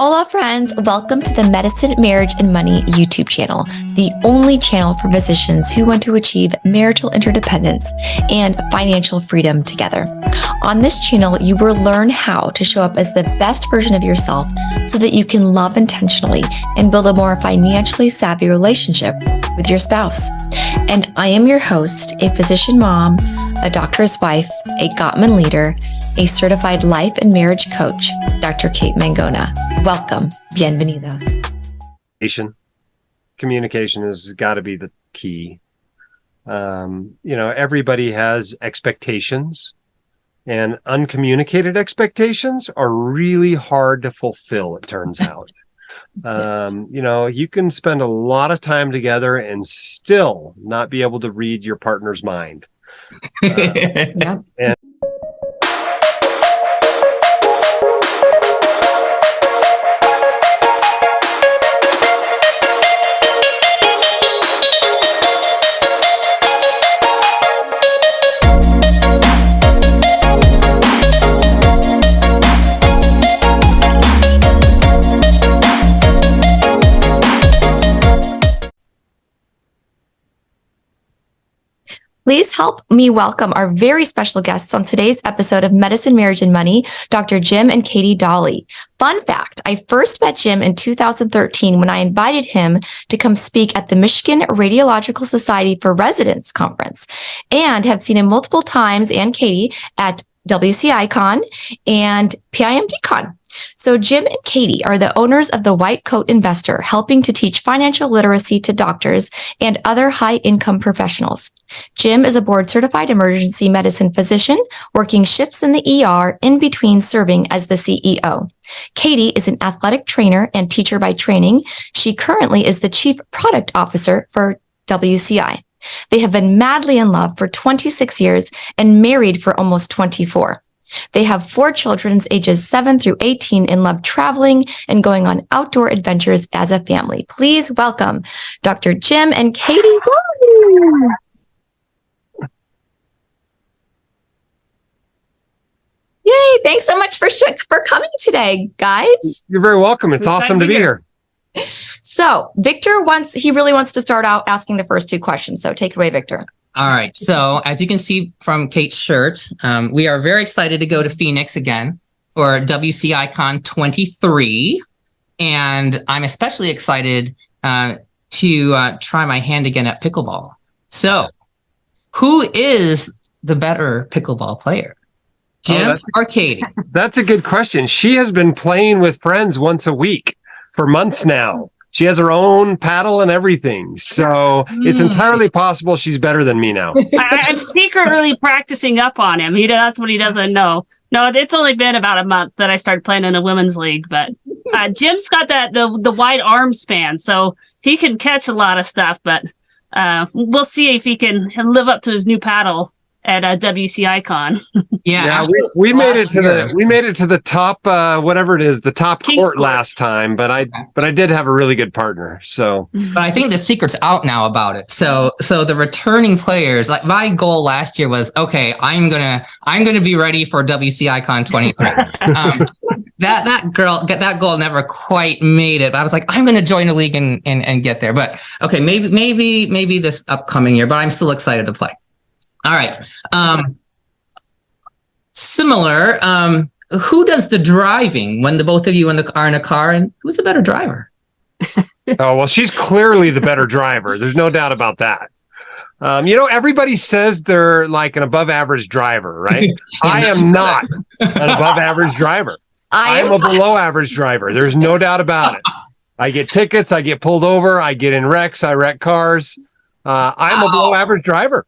Hola friends, welcome to the Medicine, Marriage, and Money YouTube channel, the only channel for physicians who want to achieve marital interdependence and financial freedom together. On this channel, you will learn how to show up as the best version of yourself so that you can love intentionally and build a more financially savvy relationship with your spouse. And I am your host, a physician mom, a doctor's wife, a Gottman leader, a certified life and marriage coach, Dr. Kate Mangona. Welcome. Bienvenidos. Communication has got to be the key. Everybody has expectations, and uncommunicated expectations are really hard to fulfill, it turns out. You can spend a lot of time together and still not be able to read your partner's mind. Yep. And Please help me welcome our very special guests on today's episode of Medicine, Marriage, and Money, Dr. Jim and Katie Dahle. Fun fact, I first met Jim in 2013 when I invited him to come speak at the Michigan Radiological Society for Residents Conference, and have seen him multiple times, and Katie, at WCICON and PIMDCon. So Jim and Katie are the owners of the White Coat Investor, helping to teach financial literacy to doctors and other high-income professionals. Jim is a board-certified emergency medicine physician, working shifts in the ER in between serving as the CEO. Katie is an athletic trainer and teacher by training. She currently is the chief product officer for WCI. They have been madly in love for 26 years and married for almost 24. They have 4 children ages 7 through 18 and love traveling and going on outdoor adventures as a family. Please welcome Dr. Jim and Katie. Woo! Yay, thanks so much for coming today, guys. you're very welcome. It's awesome to be here. So Victor really wants to start out asking the first 2 questions. So take it away, Victor. All right. So as you can see from Kate's shirt, we are very excited to go to Phoenix again for WCICON 23. And I'm especially excited to try my hand again at pickleball. So who is the better pickleball player? Jim or Katie? That's a good question. She has been playing with friends once a week for months now. She has her own paddle and everything. So it's entirely possible she's better than me now. I'm secretly practicing up on him. That's what he doesn't know. No, it's only been about a month that I started playing in a women's league, but Jim's got the wide arm span, so he can catch a lot of stuff, but we'll see if he can live up to his new paddle at WCICon. Yeah, we made it to the top whatever it is, the top court last time, but I did have a really good partner. So but I think the secret's out now about it. So the returning players, like my goal last year was, okay, I'm gonna be ready for WCICon 23. That goal never quite made it. I was like, I'm gonna join a league and get there. But okay, maybe this upcoming year, but I'm still excited to play. All right. Similar. Who does the driving when the both of you are in a car, and who's a better driver? Oh, well, she's clearly the better driver. There's no doubt about that. Everybody says they're like an above average driver, right? I am not an above average driver. I am a below average driver. There's no doubt about it. I get tickets. I get pulled over. I get in wrecks. I wreck cars. I'm a below average driver.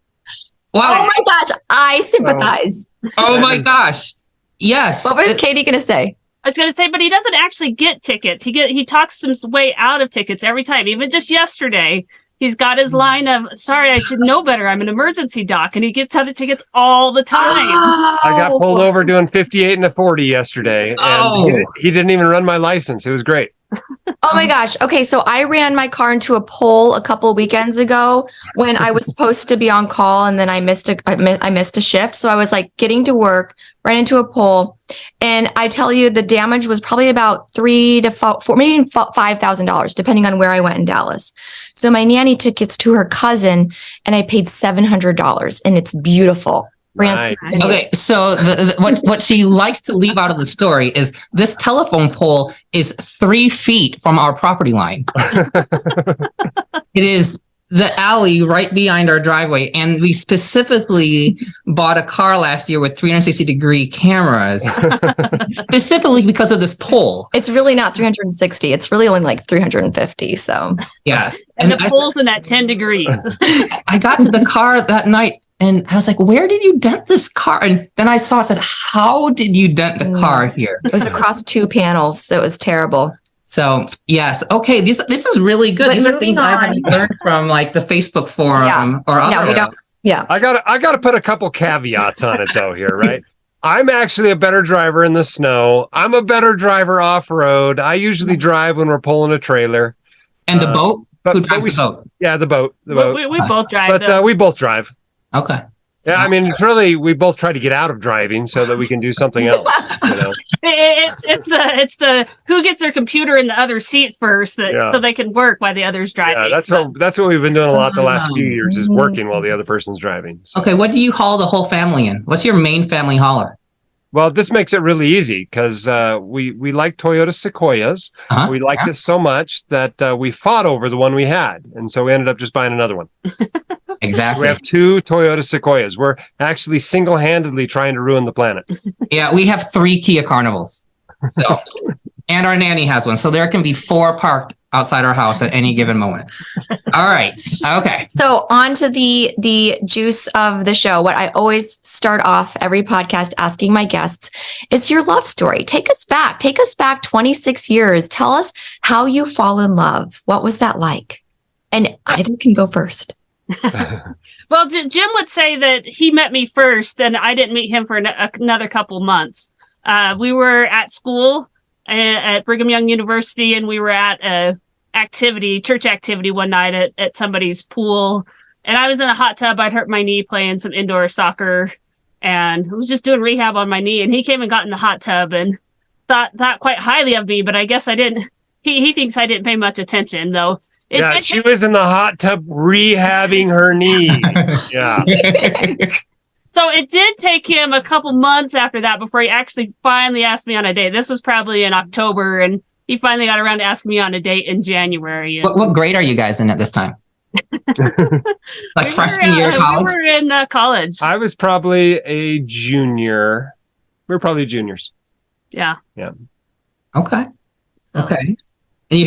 Wow. Oh my gosh, I sympathize. Oh my gosh. Yes. What was Katie going to say? I was going to say, but he doesn't actually get tickets. He talks his way out of tickets every time. Even just yesterday, he's got his line of, sorry, I should know better. I'm an emergency doc. And he gets out of tickets all the time. Oh. I got pulled over doing 58 and a 40 yesterday. And he didn't even run my license. It was great. Oh my gosh. Okay, so I ran my car into a pole a couple of weekends ago when I was supposed to be on call, and then I missed a shift. So I was like getting to work, ran into a pole, and I tell you the damage was probably about $3,000 to $4,000, maybe even $5,000, depending on where I went in Dallas. So my nanny took it to her cousin, and I paid $700, and it's beautiful. Nice. Okay, so what she likes to leave out of the story is this telephone pole is 3 feet from our property line. It is the alley right behind our driveway, and we specifically bought a car last year with 360-degree cameras, specifically because of this pole. It's really not 360. It's really only like 350. So yeah, and the pole's in that 10 degrees. I got to the car that night. And I was like, where did you dent this car? And then I saw, I said, how did you dent the car here? It was across 2 panels. So it was terrible. So, yes. Okay. This is really good. But these are things I haven't learned from like the Facebook forum or other. Yeah, we don't. Yeah. I gotta put a couple caveats on it though here, right? I'm actually a better driver in the snow. I'm a better driver off-road. I usually drive when we're pulling a trailer. And the boat? Who drives the boat? Yeah, the boat. We both drive. But we both drive. Okay. Yeah, I mean, it's really, we both try to get out of driving so that we can do something else. You know? It's the who gets their computer in the other seat first, so they can work while the other's driving. Yeah, that's what we've been doing a lot the last few years is working while the other person's driving. So. Okay, what do you haul the whole family in? What's your main family hauler? Well, this makes it really easy because we like Toyota Sequoias. Uh-huh. We liked it so much that we fought over the one we had, and so we ended up just buying another one. Exactly. We have 2 Toyota Sequoias. We're actually single-handedly trying to ruin the planet. Yeah, we have 3 Kia Carnivals. So, and our nanny has one. So there can be 4 parked outside our house at any given moment. All right. Okay. So on to the juice of the show. What I always start off every podcast asking my guests is your love story. Take us back 26 years. Tell us how you fall in love. What was that like? And either can go first. Well, Jim would say that he met me first and I didn't meet him for another couple months. We were at school at Brigham Young University, and we were at a church activity one night at somebody's pool. And I was in a hot tub. I'd hurt my knee playing some indoor soccer, and I was just doing rehab on my knee. And he came and got in the hot tub and thought quite highly of me, but I guess I didn't. He thinks I didn't pay much attention, though. She was in the hot tub rehabbing her knee. Yeah. So it did take him a couple months after that before he actually finally asked me on a date. This was probably in October, and he finally got around to asking me on a date in January. What grade are you guys in at this time? Like freshman year of college? We were in college. I was probably a junior. We were probably juniors. Yeah. Yeah. Okay. Okay. And you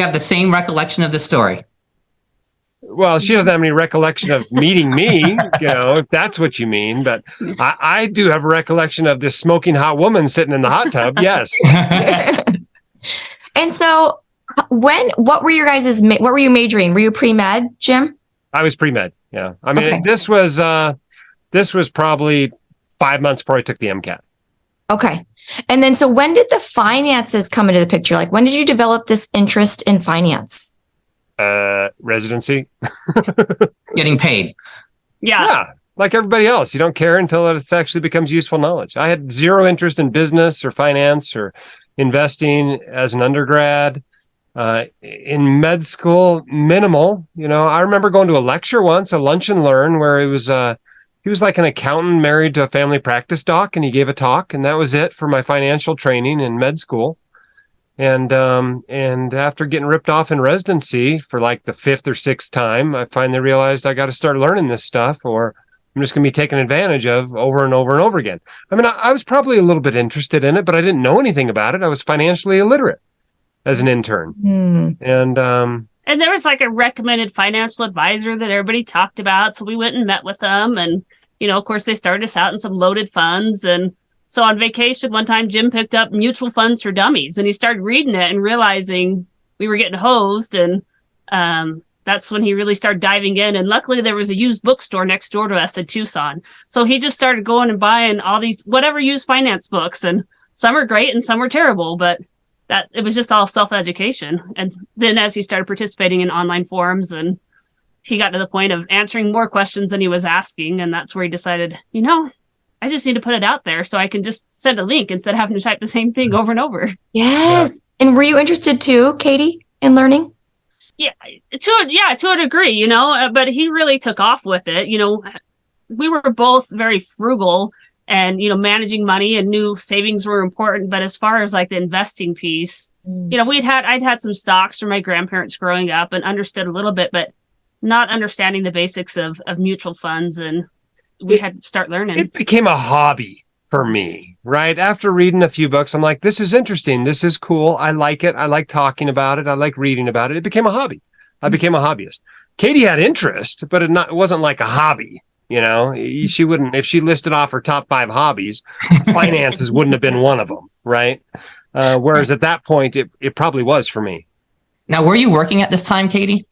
have the same recollection of the story. Well, she doesn't have any recollection of meeting me, if that's what you mean. But I do have a recollection of this smoking hot woman sitting in the hot tub. Yes. And so what were your guys' what were you majoring? Were you pre-med, Jim? I was pre-med. Yeah. I mean, Okay. this was probably 5 months before I took the MCAT. Okay. And then so when did the finances come into the picture? Like when did you develop this interest in finance? Residency. Getting paid. Yeah. Like everybody else, you don't care until it actually becomes useful knowledge. I had zero interest in business or finance or investing as an undergrad. In med school, minimal. I remember going to a lecture once, a lunch and learn, where he was like an accountant married to a family practice doc, and he gave a talk, and that was it for my financial training in med school. And after getting ripped off in residency for like the 5th or 6th time, I finally realized I got to start learning this stuff, or I'm just going to be taken advantage of over and over and over again. I mean, I was probably a little bit interested in it, but I didn't know anything about it. I was financially illiterate as an intern. And there was like a recommended financial advisor that everybody talked about. So we went and met with them. And, of course, they started us out in some loaded funds. And so on vacation one time, Jim picked up Mutual Funds for Dummies, and he started reading it and realizing we were getting hosed. And that's when he really started diving in. And luckily there was a used bookstore next door to us in Tucson. So he just started going and buying all these whatever used finance books. And some are great and some are terrible, but that it was just all self-education. And then as he started participating in online forums, and he got to the point of answering more questions than he was asking, and that's where he decided, I just need to put it out there so I can just send a link instead of having to type the same thing over and over. Yes. Yeah. And were you interested too, Katie, in learning? Yeah, to a degree, but he really took off with it. We were both very frugal and, managing money, and knew savings were important. But as far as like the investing piece, I'd had some stocks from my grandparents growing up and understood a little bit, but not understanding the basics of mutual funds. And we had to start learning. It became a hobby for me, right? After reading a few books, I'm like, this is interesting. This is cool. I like it. I like talking about it. I like reading about it. It became a hobby. I became a hobbyist. Katie had interest, but it wasn't like a hobby. She wouldn't, if she listed off her top 5 hobbies, finances wouldn't have been one of them, right? Whereas at that point, it probably was for me. Now, were you working at this time, Katie?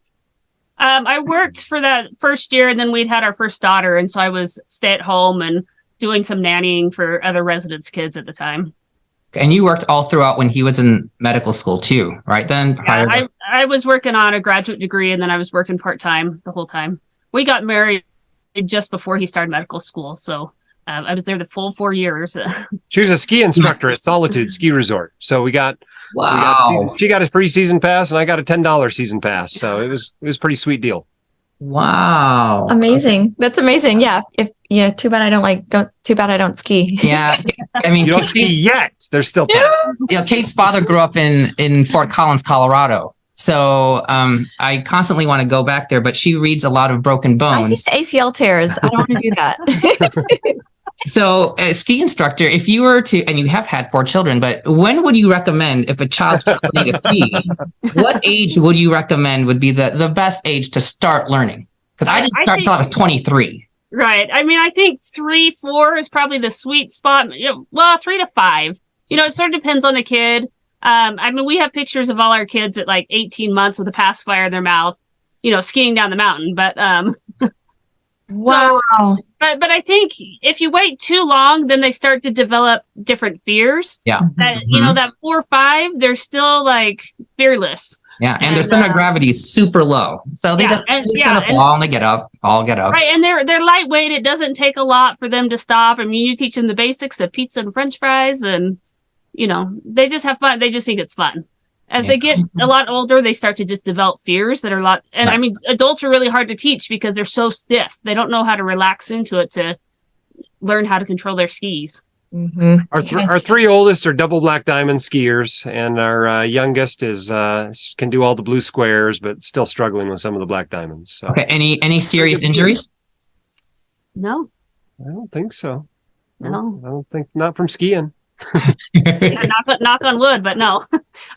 I worked for that first year, and then we'd had our first daughter. And so I was stay at home and doing some nannying for other residents' kids at the time. And you worked all throughout when he was in medical school too, right? Then I was working on a graduate degree, and then I was working part-time the whole time. We got married just before he started medical school. So I was there the full 4 years. She was a ski instructor at Solitude Ski Resort. So she got a free season pass, and I got a $10 season pass. So it was a pretty sweet deal. Wow. Amazing. That's amazing. Yeah. Too bad I don't ski. Yeah. I mean, you don't ski yet. There's still time. Kate's father grew up in Fort Collins, Colorado. So I constantly want to go back there, but she reads a lot of broken bones. I see ACL tears. I don't want to do that. So ski instructor, if you were to, and you have had 4 children, but when would you recommend if a child's just learning to ski, what age would you recommend would be the best age to start learning? Because I didn't start until I was 23. Right. I mean, I think 3, 4 is probably the sweet spot. 3 to 5. It sort of depends on the kid. We have pictures of all our kids at like 18 months with a pacifier in their mouth, skiing down the mountain. But wow. So, but I think if you wait too long, then they start to develop different fears. Yeah. That that 4 or 5, they're still like fearless. Yeah, and their center of gravity is super low, so they just kind of fall and they get up. Right, and they're lightweight. It doesn't take a lot for them to stop. I mean, you teach them the basics of pizza and French fries, and they just have fun. They just think it's fun. As they get a lot older, they start to just develop fears that are a lot. And I mean, adults are really hard to teach because they're so stiff. They don't know how to relax into it to learn how to control their skis. Mm-hmm. Our 3 oldest are double black diamond skiers, and our youngest can do all the blue squares, but still struggling with some of the black diamonds. So. Okay. Any serious injuries? No, I don't think so. No, I don't think, not from skiing. knock on wood, but no.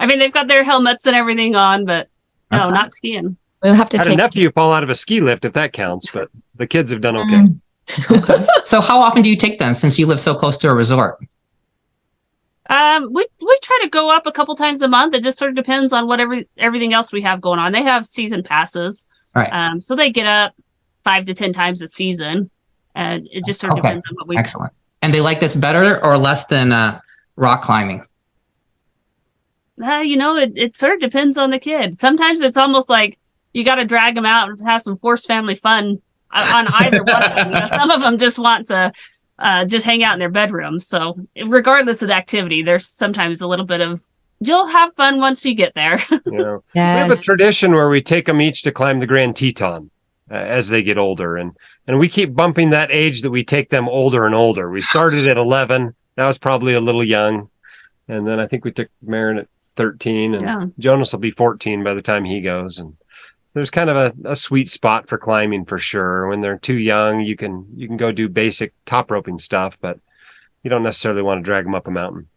I mean, they've got their helmets and everything on, but no, not skiing. We'll have to had a nephew fall out of a ski lift, if that counts, but the kids have done okay. Okay. So how often do you take them since you live so close to a resort? We try to go up a couple times a month. It just sort of depends on everything else we have going on. They have season passes. Right. So they get up 5 to 10 times a season, and it just sort of depends on what we. Excellent. And they like this better or less than rock climbing? It sort of depends on the kid. Sometimes it's almost like you got to drag them out and have some forced family fun on either one of them. Some of them just want to just hang out in their bedrooms. So regardless of the activity, there's sometimes a little bit of, you'll have fun once you get there. Yes. We have a tradition where we take them each to climb the Grand Teton as they get older. And we keep bumping that age that we take them older and older. We started at 11. That was probably a little young. And then I think we took Marin at 13, and Jonas will be 14 by the time he goes. And there's kind of a sweet spot for climbing for sure. When they're too young, you can go do basic top roping stuff, but you don't necessarily want to drag them up a mountain.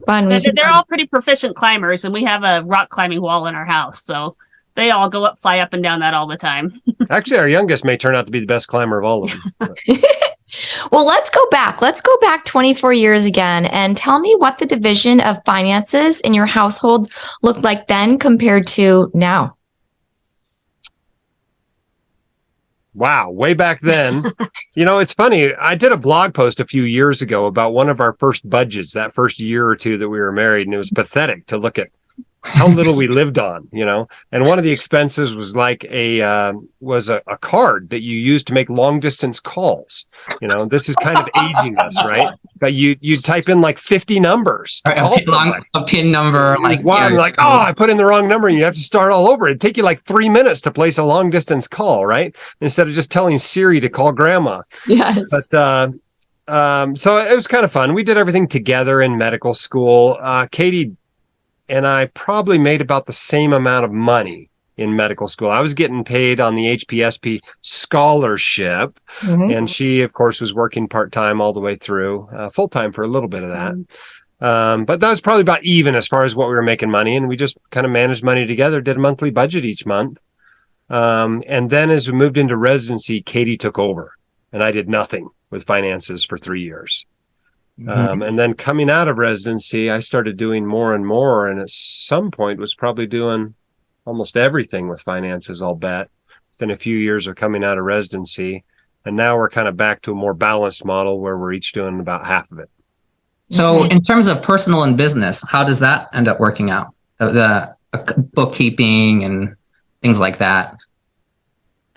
Fun. They're all pretty proficient climbers, and we have a rock climbing wall in our house. So they all fly up and down that all the time. Actually, our youngest may turn out to be the best climber of all of them. Well, let's go back. Let's go back 24 years again and tell me what the division of finances in your household looked like then compared to now. Wow, way back then. It's funny. I did a blog post a few years ago about one of our first budgets, that first year or two that we were married, and it was pathetic to look at how little we lived on, And one of the expenses was like a card that you use to make long distance calls. This is kind of aging us, right? But you type in like 50 numbers to call someone. A PIN number, I put in the wrong number, and you have to start all over. It'd take you like 3 minutes to place a long distance call, right? Instead of just telling Siri to call grandma. Yes. But so it was kind of fun. We did everything together in medical school. Katie and I probably made about the same amount of money in medical school. I was getting paid on the HPSP scholarship, and she, of course, was working part-time all the way through, full-time for a little bit of that. But that was probably about even as far as what we were making money, and we just kind of managed money together, did a monthly budget each month. And then as we moved into residency, Katie took over, and I did nothing with finances for 3 years. And then coming out of residency, I started doing more and more, and at some point was probably doing almost everything with finances, I'll bet, within a few years of coming out of residency. And now we're kind of back to a more balanced model where we're each doing about half of it. So in terms of personal and business, how does that end up working out? The bookkeeping and things like that?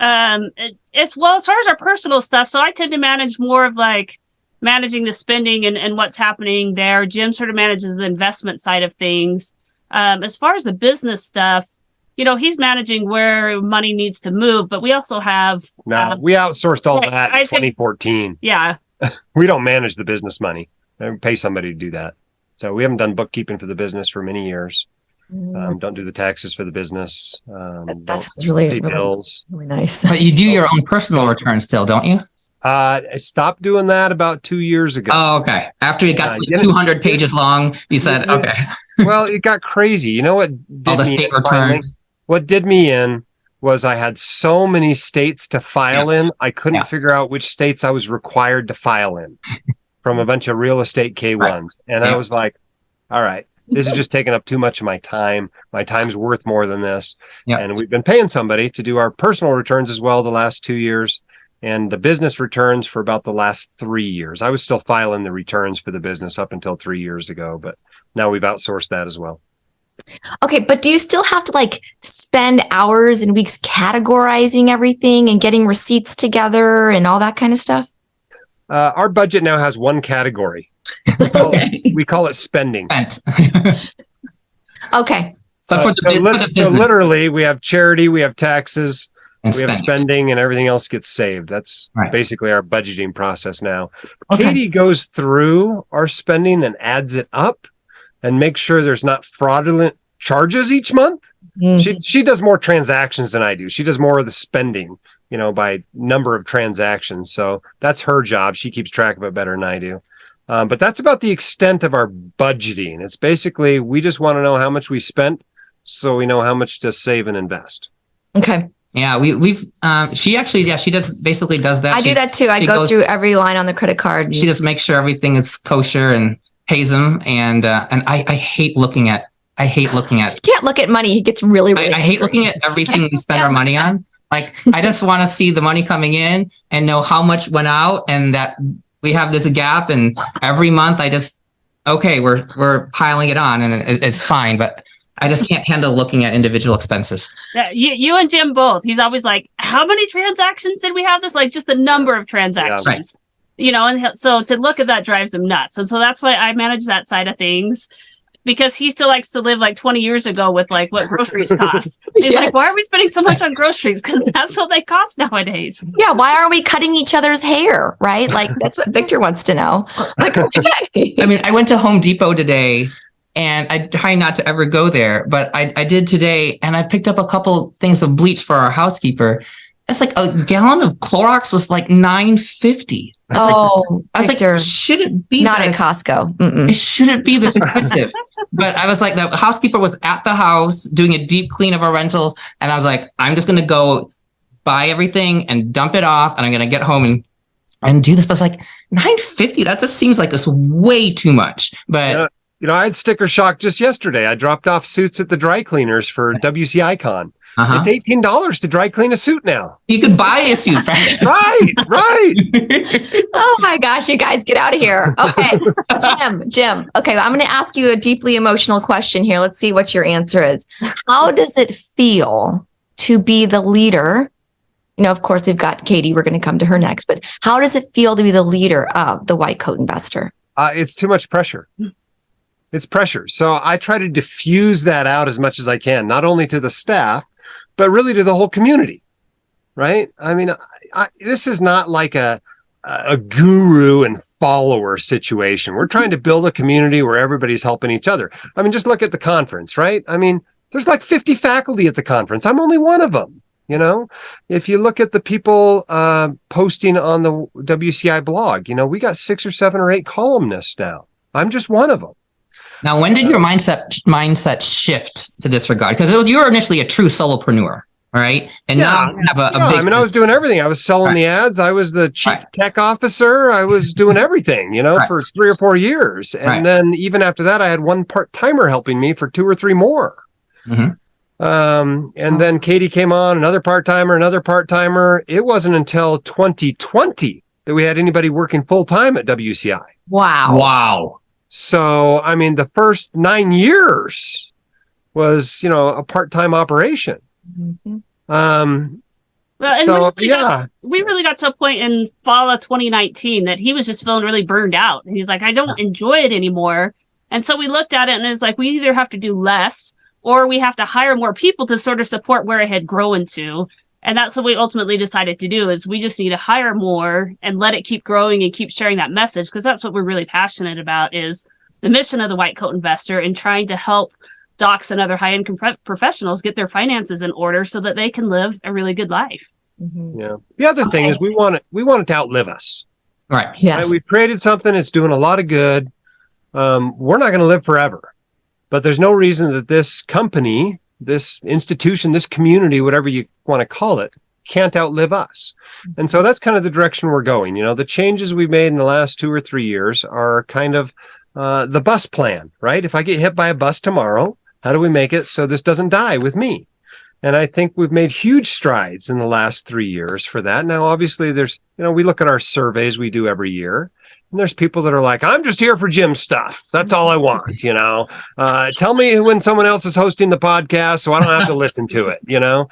As far as our personal stuff, so I tend to manage more of like managing the spending and what's happening there. Jim sort of manages the investment side of things. As far as the business stuff, he's managing where money needs to move, but we also have... we outsourced all that in 2014. Yeah. We don't manage the business money. I pay somebody to do that. So we haven't done bookkeeping for the business for many years. Don't do the taxes for the business. That sounds really bills. Really nice. But you do your own personal returns still, don't you? I stopped doing that about 2 years ago. Oh, okay. After it got to 200 pages long, you said, okay. Well, it got crazy. You know what did all the state returns. What did me in was I had so many states to file in, I couldn't figure out which states I was required to file in from a bunch of real estate K1s. Right. And I was like, all right, this is just taking up too much of my time. My time's worth more than this. Yeah. And we've been paying somebody to do our personal returns as well the last 2 years. And the business returns for about the last 3 years. I was still filing the returns for the business up until 3 years ago, but now we've outsourced that as well. Okay, but do you still have to spend hours and weeks categorizing everything and getting receipts together and all that kind of stuff? Our budget now has one category. We call it spending. Okay. So literally, we have charity, we have taxes, we have spending, and everything else gets saved. That's basically our budgeting process now. Okay. Katie goes through our spending and adds it up and makes sure there's not fraudulent charges each month. Mm-hmm. She does more transactions than I do. She does more of the spending, by number of transactions. So that's her job. She keeps track of it better than I do. But that's about the extent of our budgeting. It's basically, we just want to know how much we spent so we know how much to save and invest. Okay. Yeah, she basically does that. I do that too. I go through every line on the credit card. She just makes sure everything is kosher and pays them. And I hate looking at. You can't look at money. He gets really I hate looking at everything we spend our money on. I just want to see the money coming in and know how much went out and that we have this gap. And every month we're piling it on and it's fine. But I just can't handle looking at individual expenses. Yeah, you and Jim both. He's always like, how many transactions did we have this? Just the number of transactions, and so to look at that drives him nuts. And so that's why I manage that side of things. Because he still likes to live 20 years ago with what groceries cost. He's like, why are we spending so much on groceries? Because that's what they cost nowadays. Yeah, why aren't we cutting each other's hair, right? That's what Victor wants to know. Okay. I mean, I went to Home Depot today, and I try not to ever go there, but I did today, and I picked up a couple things of bleach for our housekeeper. It's a gallon of Clorox was $9.50. I was like, it shouldn't be not at Costco. Mm-mm. It shouldn't be this expensive. But I was like, the housekeeper was at the house doing a deep clean of our rentals. And I was like, I'm just going to go buy everything and dump it off. And I'm going to get home and do this. But it's $9.50. That just seems like it's way too much. But I had sticker shock just yesterday. I dropped off suits at the dry cleaners for WCICON. Uh-huh. It's $18 to dry clean a suit now. You could buy a suit, Frank. Right. Oh my gosh, you guys, get out of here. Okay, Jim. Okay, I'm going to ask you a deeply emotional question here. Let's see what your answer is. How does it feel to be the leader? You know, of course, we've got Katie. We're going to come to her next. But how does it feel to be the leader of the White Coat Investor? It's too much pressure. It's pressure. So I try to diffuse that out as much as I can, not only to the staff, but really to the whole community, right? I mean, this is not like a guru and follower situation. We're trying to build a community where everybody's helping each other. I mean, just look at the conference, right? I mean, there's like 50 faculty at the conference. I'm only one of them. You know, if you look at the people posting on the WCI blog, you know, we got 6 or 7 or 8 columnists now. I'm just one of them. Now, when did your mindset shift to this regard? Because you were initially a true solopreneur, right? And now you have a big... I mean, I was doing everything. I was selling the ads. I was the chief tech officer. I was doing everything, you know, for 3 or 4 years. And then even after that, I had one part-timer helping me for 2 or 3 more. And then Katie came on, another part-timer. It wasn't until 2020 that we had anybody working full-time at WCI. Wow. So, I mean, the first 9 years was, you know, a part-time operation. Well, and we really got to a point in fall of 2019 that he was just feeling really burned out. And he's like, I don't enjoy it anymore. And so we looked at it and it was like, we either have to do less or we have to hire more people to sort of support where it had grown to. And that's what we ultimately decided to do, is we just need to hire more and let it keep growing and keep sharing that message, because that's what we're really passionate about, is the mission of the White Coat Investor and trying to help docs and other high-end professionals get their finances in order so that they can live a really good life. Yeah. The other thing is we want it to outlive us. Right. Yes. Right? We've created something that's doing a lot of good. We're not going to live forever, but there's no reason that this company, this institution, this community, whatever you want to call it, can't outlive us. And so that's kind of the direction we're going. You know, the changes we've made in the last 2 or 3 years are kind of the bus plan, right? If I get hit by a bus tomorrow, how do we make it so this doesn't die with me? And I think we've made huge strides in the last 3 years for that. Now, obviously, there's, you know, we look at our surveys we do every year, and there's people that are like, I'm just here for Jim stuff. That's all I want, you know. Tell me when someone else is hosting the podcast so I don't have to listen to it, you know.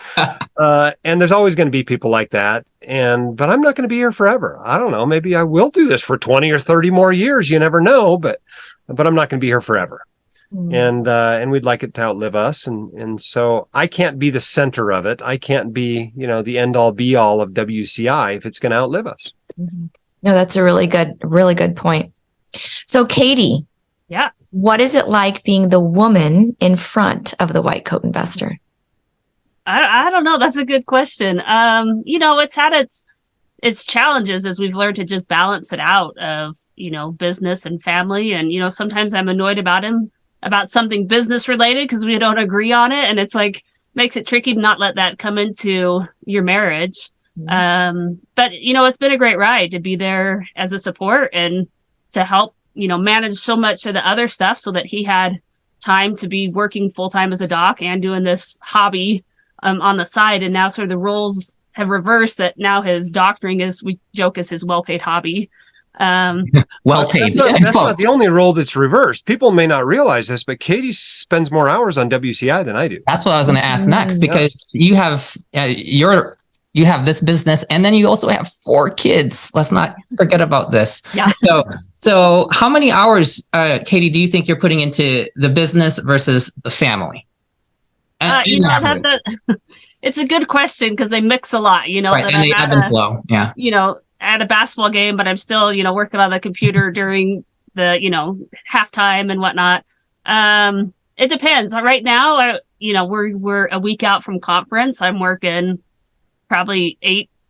And there's always going to be people like that. But I'm not going to be here forever. I don't know. Maybe I will do this for 20 or 30 more years. You never know. But I'm not going to be here forever. And we'd like it to outlive us. And so I can't be the center of it. I can't be, you know, the end all be all of WCI if it's going to outlive us. No, that's a really good point. So Katie, what is it like being the woman in front of the White Coat Investor? I don't know. That's a good question. You know, it's had its challenges as we've learned to just balance it out of, you know, business and family. And, you know, sometimes I'm annoyed about something business related because we don't agree on it. And it's like, makes it tricky to not let that come into your marriage. But, you know, it's been a great ride to be there as a support and to help, you know, manage so much of the other stuff so that he had time to be working full time as a doc and doing this hobby on the side. And now sort of the roles have reversed, that now his doctoring is, we joke, is his well-paid hobby. Well paid. That's not the only role that's reversed. People may not realize this, but Katie spends more hours on WCI than I do. That's what I was going to ask next, because you have this business, and then you also have 4 kids. Let's not forget about this. Yeah. So how many hours, Katie, do you think you're putting into the business versus the family? You know, it's a good question because they mix a lot. You know, right, and they ebb and flow. Yeah. You know, at a basketball game, but I'm still, you know, working on the computer during the, you know, halftime and whatnot. It depends. Right now, you know, we're a week out from conference. I'm working probably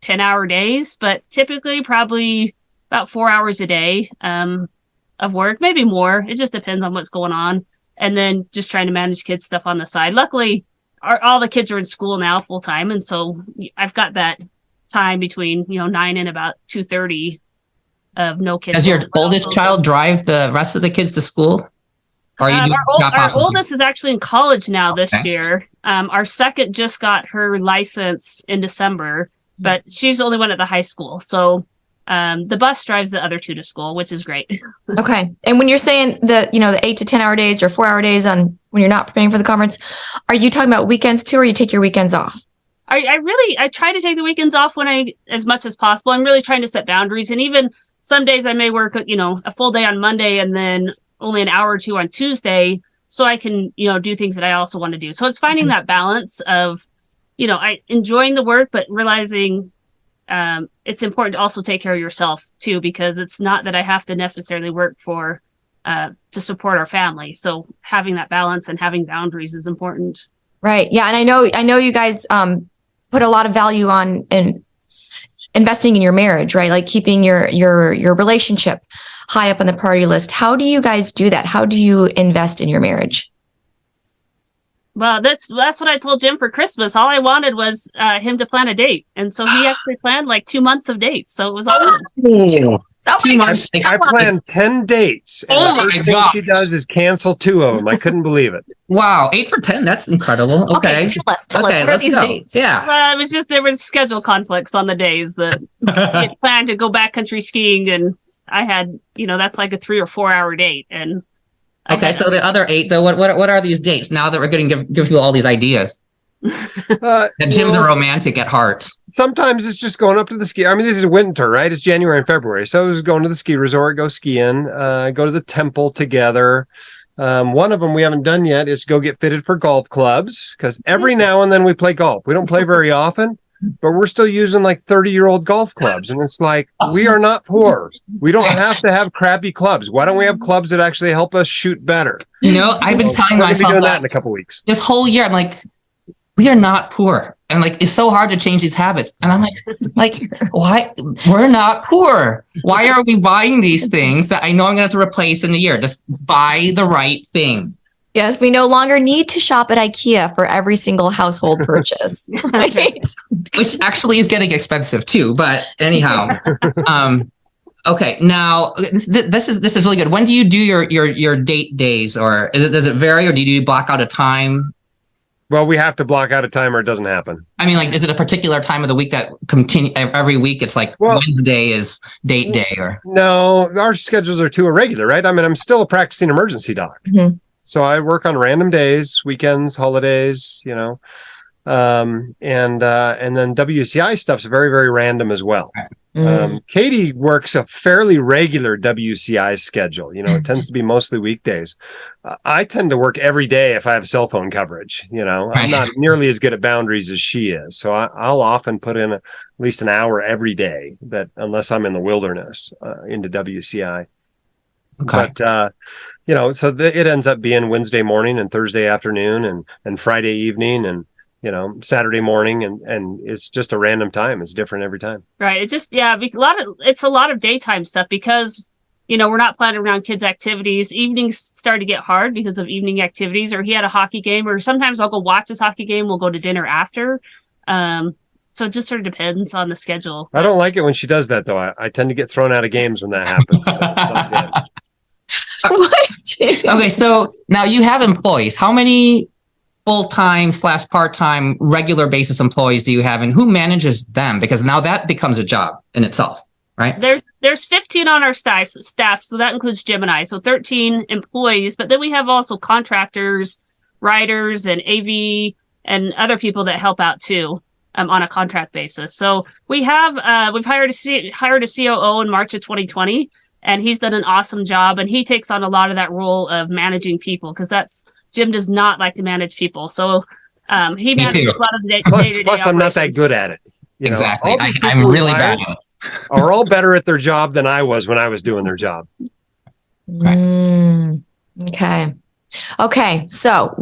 8-10 hour days, but typically probably about 4 hours a day of work, maybe more. It just depends on what's going on. And then just trying to manage kids stuff on the side. Luckily, all the kids are in school now full time. And so I've got that time between, you know, 9 and about 2:30 of no kids. Does your oldest child drive the rest of the kids to school? Or you do drop Our off? oldest is actually in college now this Okay. year. Our second just got her license in December, but she's the only one at the high school. So the bus drives the other two to school, which is great. Okay. And when you're saying the 8 to 10 hour days or 4 hour days on when you're not preparing for the conference, are you talking about weekends too, or you take your weekends off? I try to take the weekends off as much as possible. I'm really trying to set boundaries, and even some days I may work, a full day on Monday and then only an hour or two on Tuesday, so I can, do things that I also want to do. So it's finding that balance of, I enjoying the work, but realizing it's important to also take care of yourself too, because it's not that I have to necessarily work to support our family. So having that balance and having boundaries is important. Right. Yeah. And I know you guys put a lot of value on investing in your marriage, right? Like keeping your relationship high up on the priority list. How do you guys do that? How do you invest in your marriage? Well, that's what I told Jim for Christmas. All I wanted was him to plan a date, and so he actually planned like 2 months of dates. So it was awesome. Oh 2 months. I planned 10 dates. And Oh the my first thing gosh. she does is cancel 2 of them. I couldn't believe it. Wow, 8 for 10. That's incredible. Okay. Tell us. What are let's these go. dates? Yeah. Well, it was just there was schedule conflicts on the days that he had planned to go backcountry skiing, and I had, that's like a 3 or 4 hour date. And Okay, so the other 8 though, what are these dates? Now that we're going to give you all these ideas. And Jim's a romantic at heart. Sometimes it's just going up to the ski. I mean, this is winter, right? It's January and February. So it was going to the ski resort, go skiing, go to the temple together. One of them we haven't done yet is go get fitted for golf clubs, because every now and then we play golf. We don't play very often, but we're still using like 30-year-old golf clubs. And it's like, we are not poor. We don't have to have crappy clubs. Why don't we have clubs that actually help us shoot better? I've been telling We're going to be myself doing that that in a couple weeks. this whole year. I'm like, we are not poor. And like, it's so hard to change these habits. And I'm like, why? We're not poor. Why are we buying these things that I know I'm going to have to replace in a year? Just buy the right thing. Yes, we no longer need to shop at IKEA for every single household purchase. Right? Which actually is getting expensive too. But anyhow, okay. Now this is really good. When do you do your date days, or does it vary, or do you block out a time? Well, we have to block out a time or it doesn't happen. I mean, like, is it a particular time of the week that continue every week? It's like Wednesday is date day, or no, our schedules are too irregular, right? I mean, I'm still a practicing emergency doc. Mm-hmm. So I work on random days, weekends, holidays, and then WCI stuff's very, very random as well. Katie works a fairly regular WCI schedule. It tends to be mostly weekdays. I tend to work every day if I have cell phone coverage. I'm not nearly as good at boundaries as she is. So I'll often put in at least an hour every day, that unless I'm in the wilderness, into WCI. Okay. But, so it ends up being Wednesday morning and Thursday afternoon and Friday evening and, Saturday morning, and it's just a random time. It's different every time. Right. It just, it's a lot of daytime stuff because, we're not planning around kids' activities. Evenings start to get hard because of evening activities, or he had a hockey game, or sometimes I'll go watch his hockey game. We'll go to dinner after. So it just sort of depends on the schedule. I don't like it when she does that, though. I tend to get thrown out of games when that happens. So it's not good. Okay, so now you have employees. How many full-time / part-time regular basis employees do you have, and who manages them? Because now that becomes a job in itself, right? There's 15 on our staff, so that includes Jim and I. So 13 employees, but then we have also contractors, writers, and AV, and other people that help out too, on a contract basis. So we've hired a COO in March of 2020. And he's done an awesome job, and he takes on a lot of that role of managing people, because Jim does not like to manage people. So he manages a lot of the day-to-day Plus, I'm not that good at it. Exactly. I'm really bad at it. Are all better at their job than I was when I was doing their job. Okay. Okay. So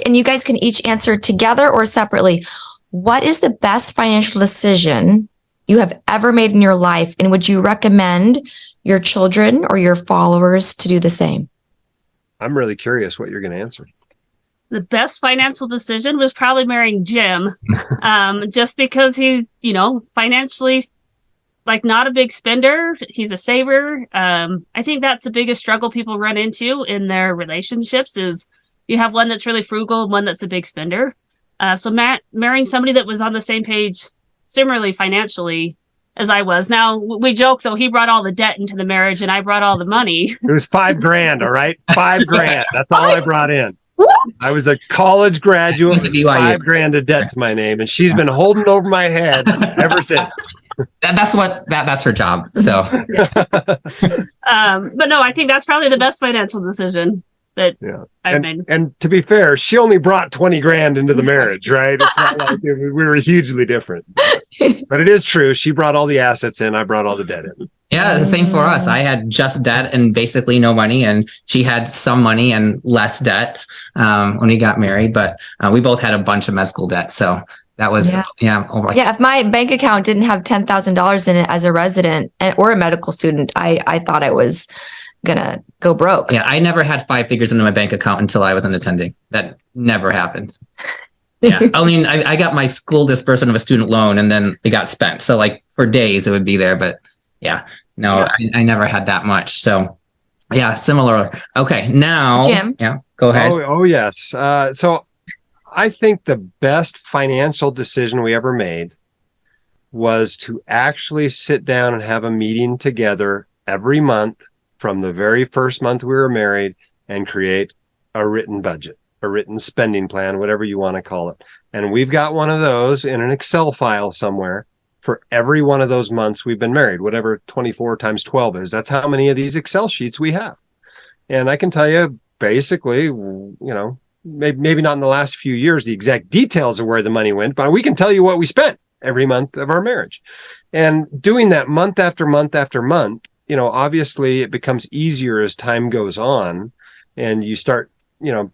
and you guys can each answer together or separately. What is the best financial decision you have ever made in your life? And would you recommend your children or your followers to do the same? I'm really curious what you're going to answer. The best financial decision was probably marrying Jim, just because he's, financially like not a big spender. He's a saver. I think that's the biggest struggle people run into in their relationships is you have one that's really frugal and one that's a big spender. So marrying somebody that was on the same page similarly financially as I was. Now we joke though, he brought all the debt into the marriage and I brought all the money. It was $5,000. All right. $5,000. That's all I brought in. What? I was a college graduate with $5,000 of debt to my name, and she's been holding over my head ever since. That's her job. So, but no, I think that's probably the best financial decision that I've made. And to be fair, she only brought $20,000 into the marriage, right? It's not like we were hugely different. But it is true. She brought all the assets in. I brought all the debt in. Yeah, the same for us. I had just debt and basically no money, and she had some money and less debt when we got married. But we both had a bunch of medical debt, so that was If my bank account didn't have $10,000 in it as a resident or a medical student, I thought I was gonna go broke. Yeah, I never had 5 figures into my bank account until I was an attending. That never happened. Yeah, I mean, I got my school disbursement of a student loan, and then it got spent. So like for days, it would be there, but. Yeah, no, I never had that much. So, yeah, similar. Okay, now, Jim. Yeah, go ahead. Oh yes. So I think the best financial decision we ever made was to actually sit down and have a meeting together every month from the very first month we were married and create a written budget, a written spending plan, whatever you want to call it. And we've got one of those in an Excel file somewhere. For every one of those months we've been married, whatever 24 times 12 is, that's how many of these Excel sheets we have. And I can tell you, basically, maybe not in the last few years, the exact details of where the money went, but we can tell you what we spent every month of our marriage. And doing that month after month after month, obviously it becomes easier as time goes on and you start,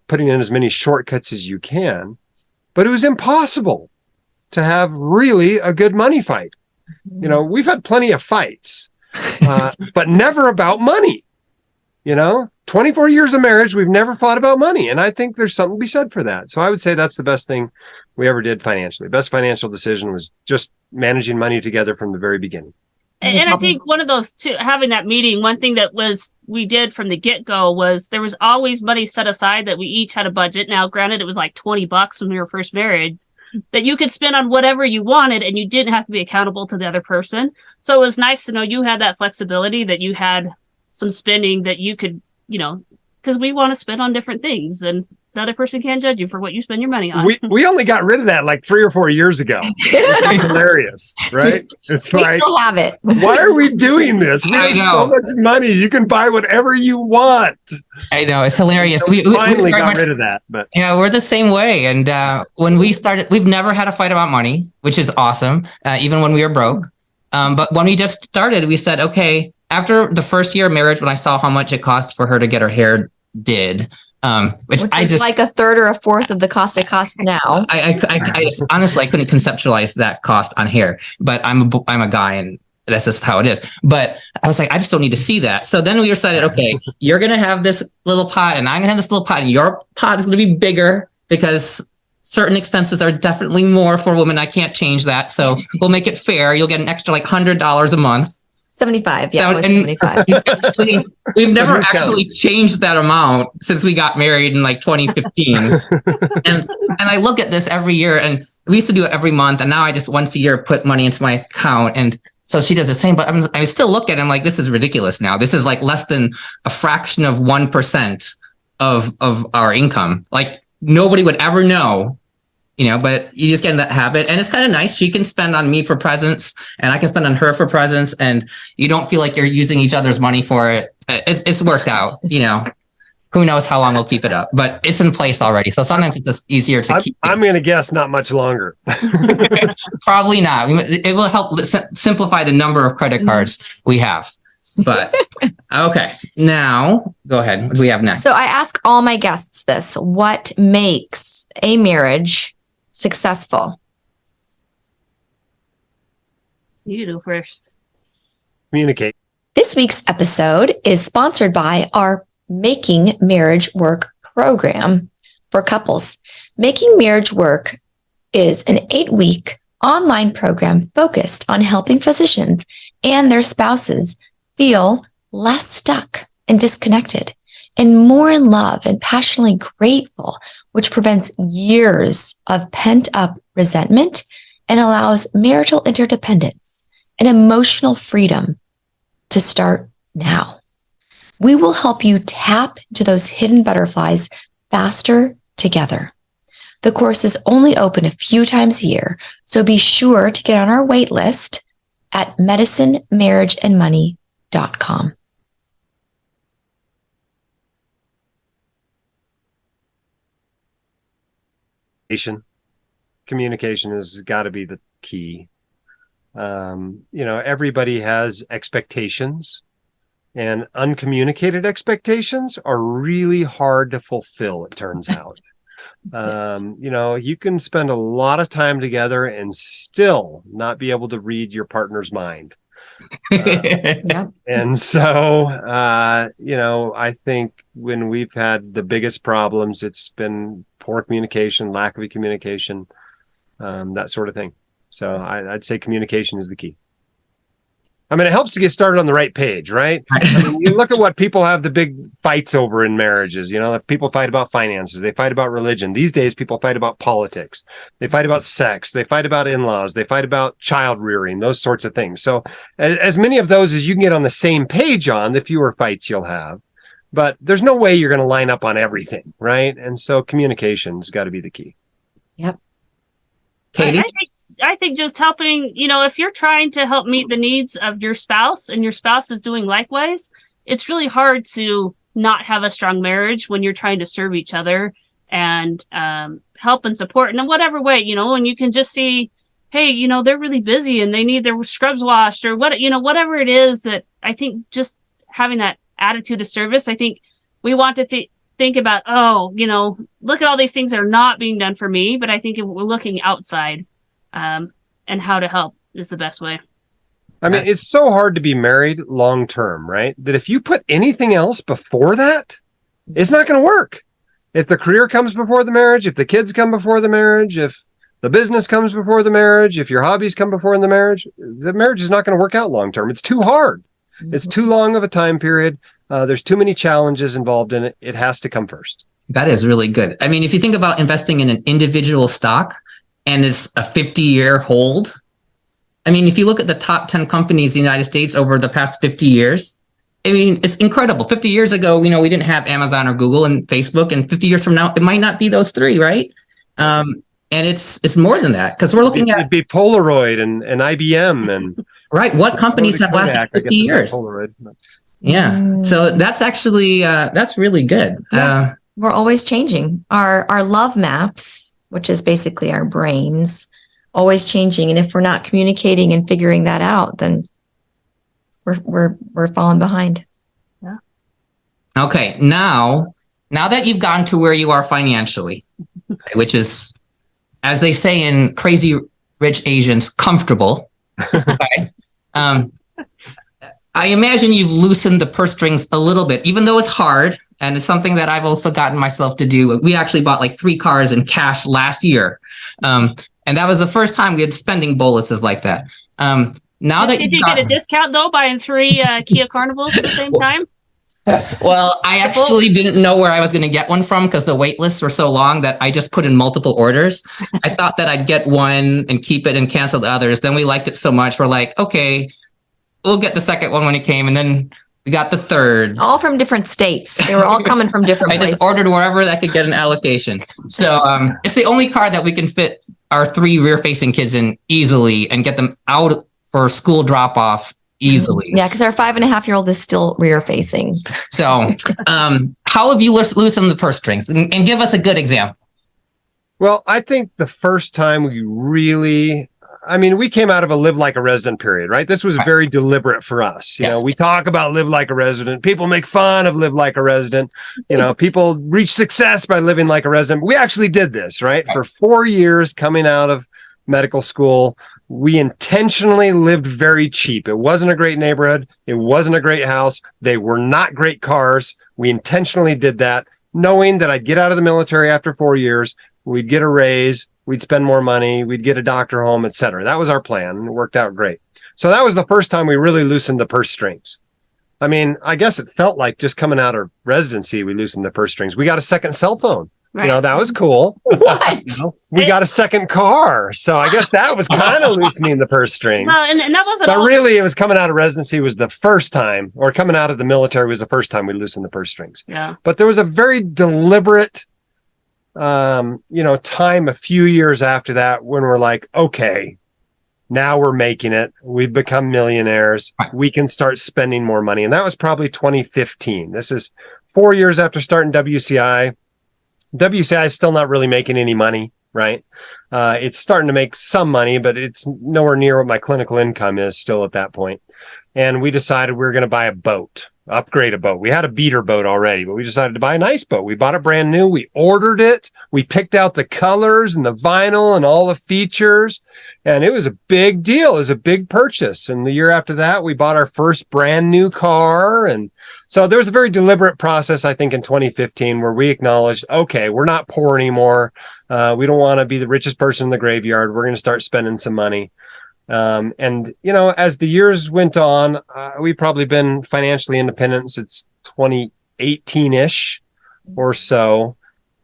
putting in as many shortcuts as you can. But it was impossible to have really a good money fight. We've had plenty of fights, but never about money. 24 years of marriage, we've never fought about money. And I think there's something to be said for that. So I would say that's the best thing we ever did financially. Best financial decision was just managing money together from the very beginning. And I think one of those two, having that meeting, one thing that we did from the get-go was there was always money set aside that we each had a budget. Now, granted, it was like $20 when we were first married, that you could spend on whatever you wanted and you didn't have to be accountable to the other person. So it was nice to know you had that flexibility, that you had some spending that you could, because we want to spend on different things and the other person can't judge you for what you spend your money on. We only got rid of that like 3 or 4 years ago. It's hilarious, right? It's we still have it. Why are we doing this? We have so much money. You can buy whatever you want. I know, it's hilarious. We finally got rid of that. But yeah, we're the same way. And when we started, we've never had a fight about money, which is awesome, even when we were broke. But when we just started, we said, okay, after the first year of marriage, when I saw how much it cost for her to get her hair did, which I is just like a third or a fourth of the cost it costs now. I honestly, I couldn't conceptualize that cost on hair, but I'm a guy and that's just how it is. But I was like, I just don't need to see that. So then we decided, okay, you're going to have this little pot and I'm going to have this little pot and your pot is going to be bigger because certain expenses are definitely more for women. I can't change that. So we'll make it fair. You'll get an extra like $100 a month. 75. Yeah, So, 75. We've never actually changed that amount since we got married in like 2015. and I look at this every year, and we used to do it every month, and now I just once a year put money into my account, and so she does the same. But I still look at it, I'm like, this is ridiculous now. This is like less than a fraction of 1% of our income. Like nobody would ever know. But you just get in that habit, and it's kind of nice. She can spend on me for presents and I can spend on her for presents, and you don't feel like you're using each other's money for it. It's worked out, who knows how long we'll keep it up, but it's in place already. So sometimes it's just easier to keep. I'm going to guess not much longer. Probably not. It will help simplify the number of credit cards we have. But okay, now go ahead. What do we have next? So I ask all my guests this: what makes a marriage successful? You go first. Communicate. This week's episode is sponsored by our Making Marriage Work program for couples. Making Marriage Work is an 8-week online program focused on helping physicians and their spouses feel less stuck and disconnected and more in love and passionately grateful, which prevents years of pent-up resentment and allows marital interdependence and emotional freedom to start now. We will help you tap into those hidden butterflies faster together. The course is only open a few times a year, so be sure to get on our wait list at medicinemarriageandmoney.com. Communication has got to be the key. Everybody has expectations, and uncommunicated expectations are really hard to fulfill, it turns out. You can spend a lot of time together and still not be able to read your partner's mind. And so, I think when we've had the biggest problems, it's been poor communication, lack of communication, that sort of thing. So I'd say communication is the key. I mean, it helps to get started on the right page, right? I mean, you look at what people have the big fights over in marriages. People fight about finances. They fight about religion. These days, people fight about politics. They fight about sex. They fight about in-laws. They fight about child rearing, those sorts of things. So as many of those as you can get on the same page on, the fewer fights you'll have. But there's no way you're going to line up on everything, right? And so communication's got to be the key. Yep. Katie? I think just helping, if you're trying to help meet the needs of your spouse and your spouse is doing likewise, it's really hard to not have a strong marriage when you're trying to serve each other and help and support in whatever way, and you can just see, hey, they're really busy and they need their scrubs washed or whatever it is. That I think just having that attitude of service, I think we want to think about, look at all these things that are not being done for me. But I think if we're looking outside, and how to help is the best way. I mean, it's so hard to be married long term, right? That if you put anything else before that, it's not going to work. If the career comes before the marriage, if the kids come before the marriage, if the business comes before the marriage, if your hobbies come before the marriage is not going to work out long term. It's too hard. Mm-hmm. It's too long of a time period. There's too many challenges involved in it. It has to come first. That is really good. I mean, if you think about investing in an individual stock, and is a 50-year hold. I mean, if you look at the top 10 companies in the United States over the past 50 years, I mean, it's incredible. 50 years ago, we didn't have Amazon or Google and Facebook, and 50 years from now, it might not be those three, right? And it's more than that, because we're looking at... It'd be Polaroid and IBM and... Right, what companies have lasted 50 years? Yeah, so that's actually, that's really good. Yeah. We're always changing. Our love maps, which is basically our brains, always changing. And if we're not communicating and figuring that out, then we're falling behind. Yeah. Okay. Now that you've gotten to where you are financially, which is, as they say in Crazy Rich Asians, comfortable. Okay. I imagine you've loosened the purse strings a little bit, even though it's hard. And it's something that I've also gotten myself to do. We actually bought like 3 cars in cash last year. And that was the first time we had spending boluses like that. Did you get a discount though, buying 3 Kia Carnivals at the same time? Well, I actually didn't know where I was going to get one from because the wait lists were so long that I just put in multiple orders. I thought that I'd get one and keep it and cancel the others. Then we liked it so much. We're like, okay, we'll get the second one when it came. And then we got the third. All from different states. They were all coming from different places. I just ordered wherever that could get an allocation. So it's the only car that we can fit our 3 rear-facing kids in easily and get them out for school drop-off easily. Yeah, because our 5.5-year-old is still rear-facing. So how have you loosened the purse strings? And give us a good example. Well, I think the first time we came out of a live like a resident period, right? This was very deliberate for us. You know, we talk about live like a resident. People make fun of live like a resident. People reach success by living like a resident. But we actually did this, right? For 4 years coming out of medical school, we intentionally lived very cheap. It wasn't a great neighborhood. It wasn't a great house. They were not great cars. We intentionally did that, knowing that I'd get out of the military after 4 years. We'd get a raise. We'd spend more money. We'd get a doctor home, et cetera. That was our plan. And it worked out great. So that was the first time we really loosened the purse strings. I mean, I guess it felt like just coming out of residency, we loosened the purse strings. We got a second cell phone. Right. That was cool. What? We got a second car. So I guess that was kind of loosening the purse strings. Well, and that wasn't But all. really, it was coming out of residency was the first time, or coming out of the military was the first time we loosened the purse strings. Yeah. But there was a very deliberate, time a few years after that when we're like, okay, now we're making it. We've become millionaires. We can start spending more money. And that was probably 2015. This is 4 years after starting WCI. WCI is still not really making any money, right? It's starting to make some money, but it's nowhere near what my clinical income is still at that point. And we decided we were going to buy a boat, upgrade a boat. We had a beater boat already, but we decided to buy a nice boat. We bought it brand new. We ordered it. We picked out the colors and the vinyl and all the features. And it was a big deal. It was a big purchase. And the year after that, we bought our first brand new car. And so there was a very deliberate process, I think, in 2015 where we acknowledged, okay, we're not poor anymore. We don't want to be the richest person in the graveyard. We're going to start spending some money. As the years went on, we've probably been financially independent since 2018-ish or so.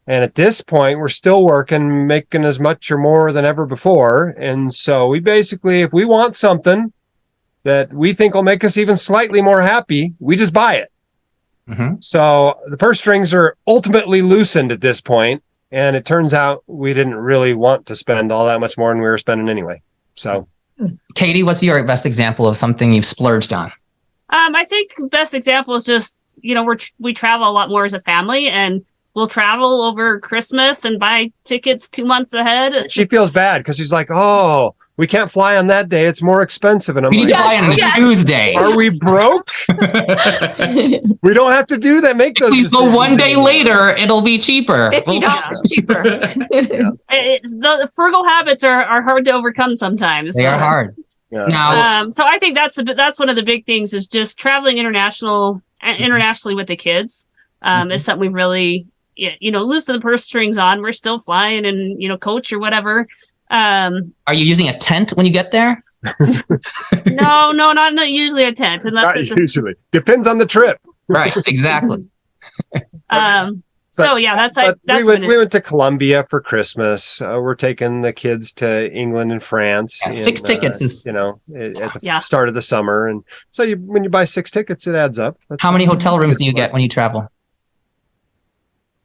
And at this point, we're still working, making as much or more than ever before. And so we basically, if we want something that we think will make us even slightly more happy, we just buy it. Mm-hmm. So the purse strings are ultimately loosened at this point, and it turns out we didn't really want to spend all that much more than we were spending anyway. So, Katie, what's your best example of something you've splurged on? I think the best example is just, we travel a lot more as a family, and we'll travel over Christmas and buy tickets 2 months ahead. she feels bad because she's like, oh, we can't fly on that day. It's more expensive. And I'm We need like, to fly on Yes. Tuesday. are we broke? We don't have to do that. Make those If we go decisions 1 day anymore. later, it'll be cheaper. $50 cheaper. The frugal habits are hard to overcome sometimes. They are hard. Yeah. Now, So I think that's one of the big things is just traveling internationally with the kids. Is something we really, loosen the purse strings on. We're still flying and, coach or whatever. are you using a tent when you get there? No, not usually a tent. Not usually. Depends on the trip. Right, exactly. So yeah, that's we went to Colombia for Christmas. We're taking the kids to England and France. Yeah, 6 tickets is at the start of the summer, and so when you buy 6 tickets, it adds up. How many hotel rooms do you get when you travel?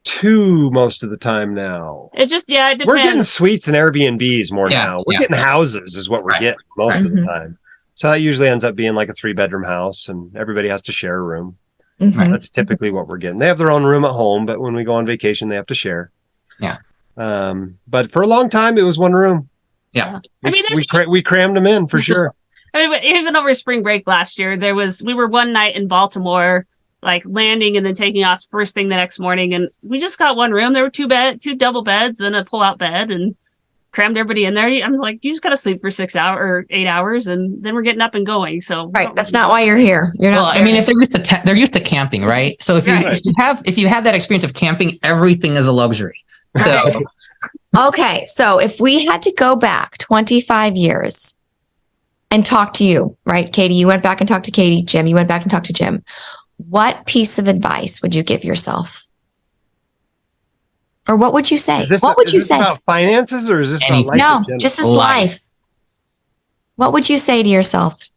2 most of the time now. it depends. We're getting suites and Airbnbs more Yeah, now. We're yeah. getting houses is what we're Right. getting most of the Mhm. time. So that usually ends up being like a 3-bedroom house, and everybody has to share a room. Mhm. That's typically what we're getting. They have their own room at home, but when we go on vacation, they have to share. Yeah. But for a long time, it was one room. Yeah. I mean, We crammed them in for sure. even over spring break last year, we were one night in Baltimore, like landing and then taking off first thing the next morning, and we just got one room. There were 2 double beds and a pull-out bed, and crammed everybody in there. I'm like, you just got to sleep for 6 hours or 8 hours, and then we're getting up and going. So Right. That's not why you're here. You're not. Well, I mean, if they're used to camping, right? So if you Right. if you have that experience of camping, everything is a luxury. So Right. Okay, so if we had to go back 25 years and talk to you, right, Katie, you went back and talked to Katie, Jim, you went back and talked to Jim. What piece of advice would you give yourself? Or what would you say? What would you say? About finances, or is this about life? No, in general? just as Life. life. What would you say to yourself?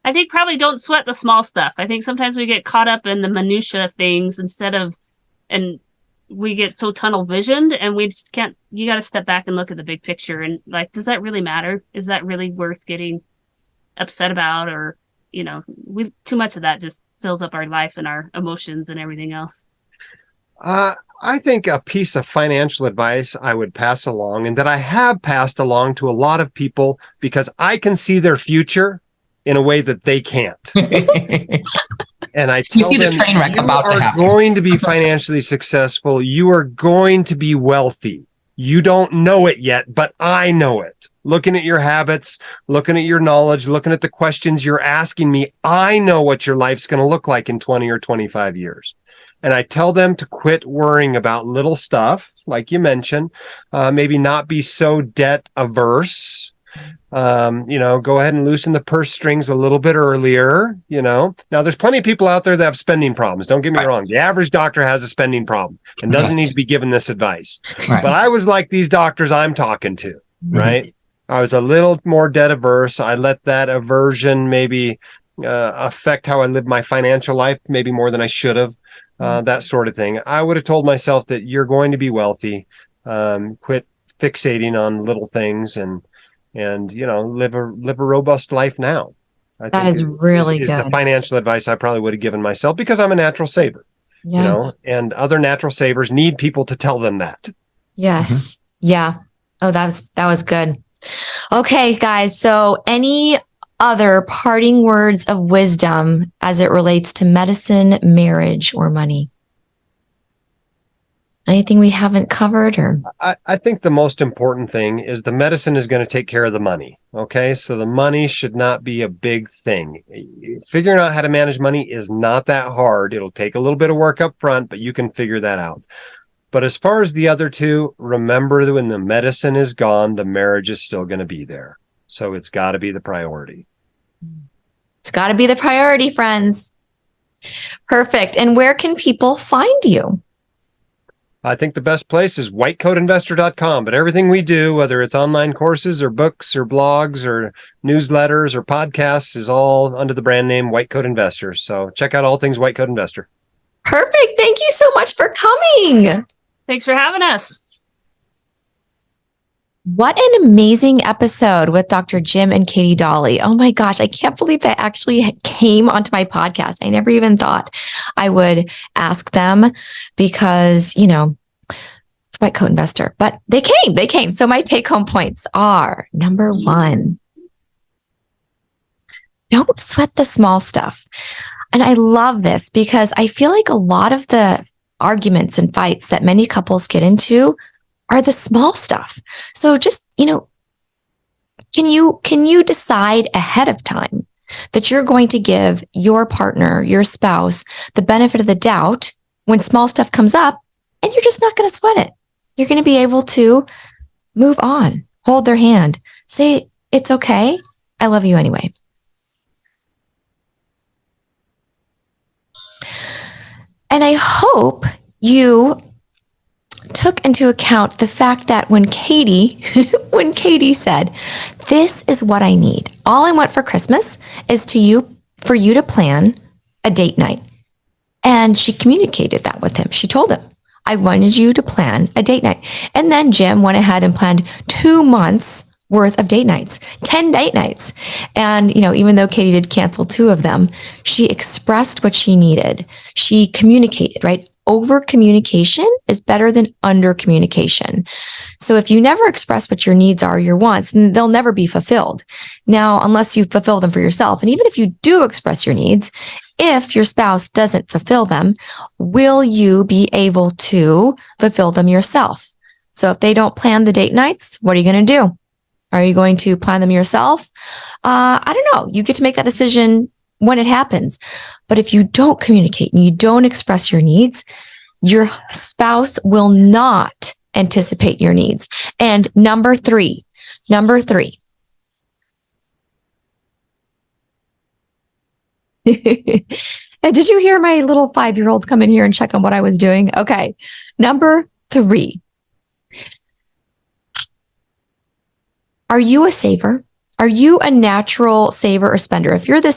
I think probably don't sweat the small stuff. I think sometimes we get caught up in the minutia of things and we get so tunnel visioned, and we just can't. You got to step back and look at the big picture, and like, does that really matter? Is that really worth getting upset about? Or too much of that just fills up our life and our emotions and everything else. I think a piece of financial advice I would pass along, and that I have passed along to a lot of people because I can see their future in a way that they can't. And I tell You see the them, train wreck about to you are happen. going to be financially successful. You are going to be wealthy. You don't know it yet, but I know it. Looking at your habits, looking at your knowledge, looking at the questions you're asking me, I know what your life's going to look like in 20 or 25 years. And I tell them to quit worrying about little stuff, like you mentioned, maybe not be so debt averse. Go ahead and loosen the purse strings a little bit earlier. Now there's plenty of people out there that have spending problems. Don't get me wrong. The average doctor has a spending problem and doesn't need to be given this advice. But I was like these doctors I'm talking to, right? I was a little more debt averse. I let that aversion maybe affect how I live my financial life, maybe more than I should have, that sort of thing. I would have told myself that you're going to be wealthy. Quit fixating on little things and live a robust life now. That is really good. The financial advice I probably would have given myself, because I'm a natural saver. And other natural savers need people to tell them that. Yes. Yeah. Oh, that was good. Okay, guys. So any other parting words of wisdom as it relates to medicine, marriage, or money? Anything we haven't covered? Or I think the most important thing is the medicine is going to take care of the money. Okay. So the money should not be a big thing. Figuring out how to manage money is not that hard. It'll take a little bit of work up front, but you can figure that out. But as far as the other two, remember that when the medicine is gone, the marriage is still going to be there. So it's got to be the priority. It's got to be the priority, friends. Perfect. And where can people find you? I think the best place is whitecoatinvestor.com, but everything we do, whether it's online courses or books or blogs or newsletters or podcasts, is all under the brand name White Coat Investor. So check out all things White Coat Investor. Perfect. Thank you so much for coming. Thanks for having us. What an amazing episode with Dr. Jim and Katie Dahle. Oh my gosh, I can't believe they actually came onto my podcast. I never even thought I would ask them because, it's White Coat Investor, but they came. So my take home points are: number one, don't sweat the small stuff. And I love this because I feel like a lot of the arguments and fights that many couples get into are the small stuff. So just, can you decide ahead of time that you're going to give your partner, your spouse, the benefit of the doubt when small stuff comes up, and you're just not going to sweat it. You're going to be able to move on, hold their hand, say, it's okay. I love you anyway. And I hope you took into account the fact that when Katie said, this is what I need. All I want for Christmas is for you to plan a date night. And she communicated that with him. She told him, I wanted you to plan a date night. And then Jim went ahead and planned 2 months worth of date nights, 10 date nights. And, even though Katie did cancel 2 of them, she expressed what she needed. She communicated, right? Over communication is better than under communication. So if you never express what your needs are, your wants, then they'll never be fulfilled. Now, unless you fulfill them for yourself. And even if you do express your needs, if your spouse doesn't fulfill them, will you be able to fulfill them yourself? So if they don't plan the date nights, what are you going to do? Are you going to plan them yourself? I don't know. You get to make that decision when it happens. But if you don't communicate and you don't express your needs, your spouse will not anticipate your needs. And number three, did you hear my little 5-year-old come in here and check on what I was doing? Okay. Number 3. Are you a saver? Are you a natural saver or spender? If you're a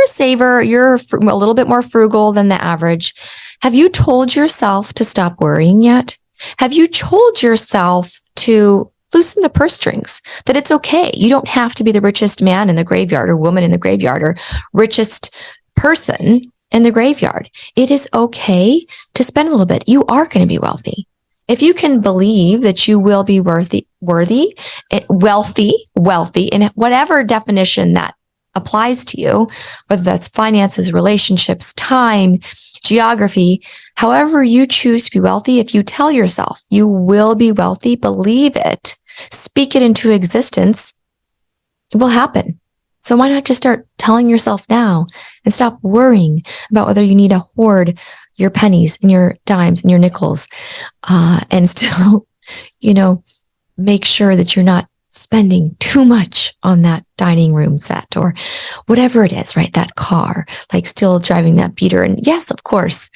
saver, you're a little bit more frugal than the average. Have you told yourself to stop worrying yet? Have you told yourself to loosen the purse strings, that it's okay? You don't have to be the richest man in the graveyard or woman in the graveyard or richest person in the graveyard. It is okay to spend a little bit. You are going to be wealthy. If you can believe that you will be wealthy, in whatever definition that applies to you, whether that's finances, relationships, time, geography, however you choose to be wealthy, if you tell yourself you will be wealthy, believe it, speak it into existence, it will happen. So why not just start telling yourself now and stop worrying about whether you need to hoard your pennies and your dimes and your nickels, and still, make sure that you're not spending too much on that dining room set or whatever it is, right? That car, like still driving that beater. And yes, of course,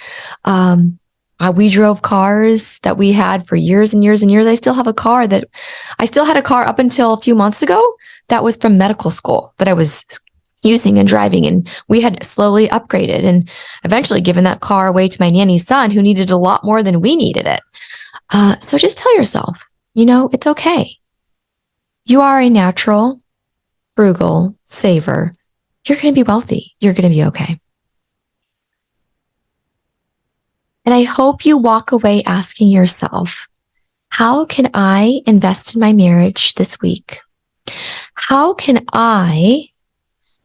we drove cars that we had for years and years and years. I still had a car up until a few months ago that was from medical school that I was using and driving. And we had slowly upgraded and eventually given that car away to my nanny's son who needed a lot more than we needed it. So just tell yourself, it's okay. You are a natural, frugal saver. You're going to be wealthy. You're going to be okay. And I hope you walk away asking yourself, how can I invest in my marriage this week? How can I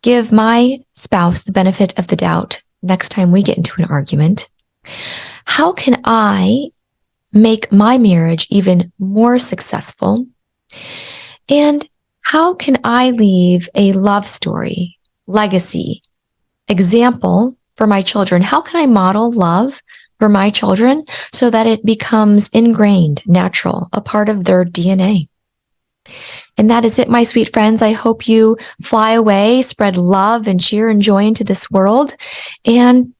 give my spouse the benefit of the doubt next time we get into an argument? How can I make my marriage even more successful? And how can I leave a love story, legacy, example for my children? How can I model love for my children so that it becomes ingrained, natural, a part of their DNA? And that is it, my sweet friends. I hope you fly away, spread love and cheer and joy into this world. And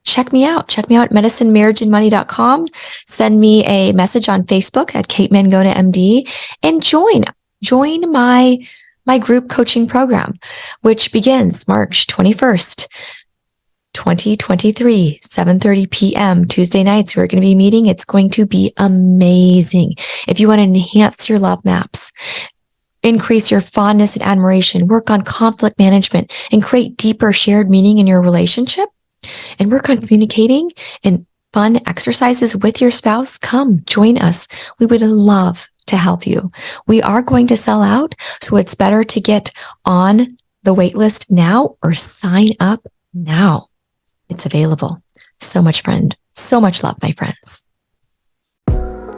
check me out. Check me out at medicinemarriageandmoney.com. Send me a message on Facebook at Kate Mangona MD and join my group coaching program, which begins March 21st, 2023, 7:30 p.m. Tuesday nights. We're going to be meeting. It's going to be amazing. If you want to enhance your love maps, increase your fondness and admiration, work on conflict management, and create deeper shared meaning in your relationship, and work on communicating and fun exercises with your spouse, come join us. We would love to help you. We are going to sell out, so it's better to get on the wait list now or sign up now. It's available. So much love, my friends.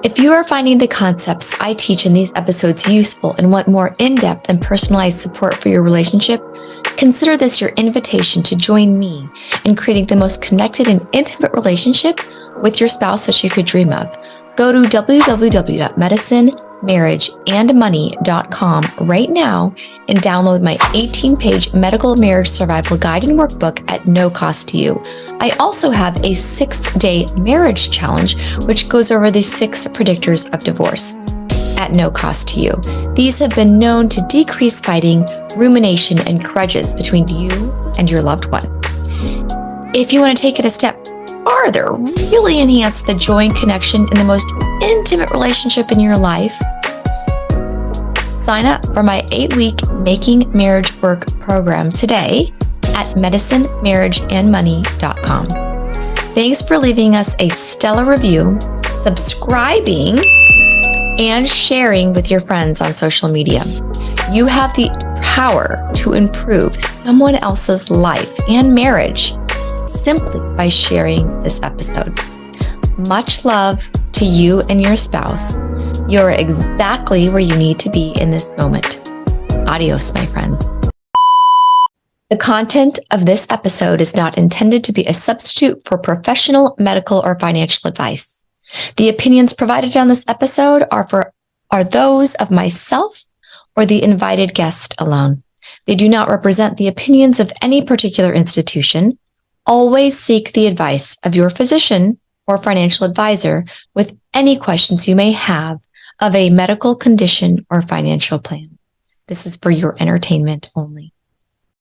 If you are finding the concepts I teach in these episodes useful and want more in-depth and personalized support for your relationship, consider this your invitation to join me in creating the most connected and intimate relationship with your spouse that you could dream of. Go to www.medicinemarriageandmoney.com right now and download my 18-page medical marriage survival guide and workbook at no cost to you. I also have a 6-day marriage challenge, which goes over the 6 predictors of divorce at no cost to you. These have been known to decrease fighting, rumination, and grudges between you and your loved one. If you want to take it a step farther, really enhance the joy and connection in the most intimate relationship in your life, sign up for my 8-week Making Marriage Work program today at medicinemarriageandmoney.com. Thanks for leaving us a stellar review, subscribing, and sharing with your friends on social media. You have the power to improve someone else's life and marriage simply by sharing this episode. Much love to you and your spouse. You're exactly where you need to be in this moment. Adios, my friends. The content of this episode is not intended to be a substitute for professional, medical, or financial advice. The opinions provided on this episode are those of myself or the invited guest alone. They do not represent the opinions of any particular institution. Always seek the advice of your physician or financial advisor with any questions you may have of a medical condition or financial plan. This is for your entertainment only.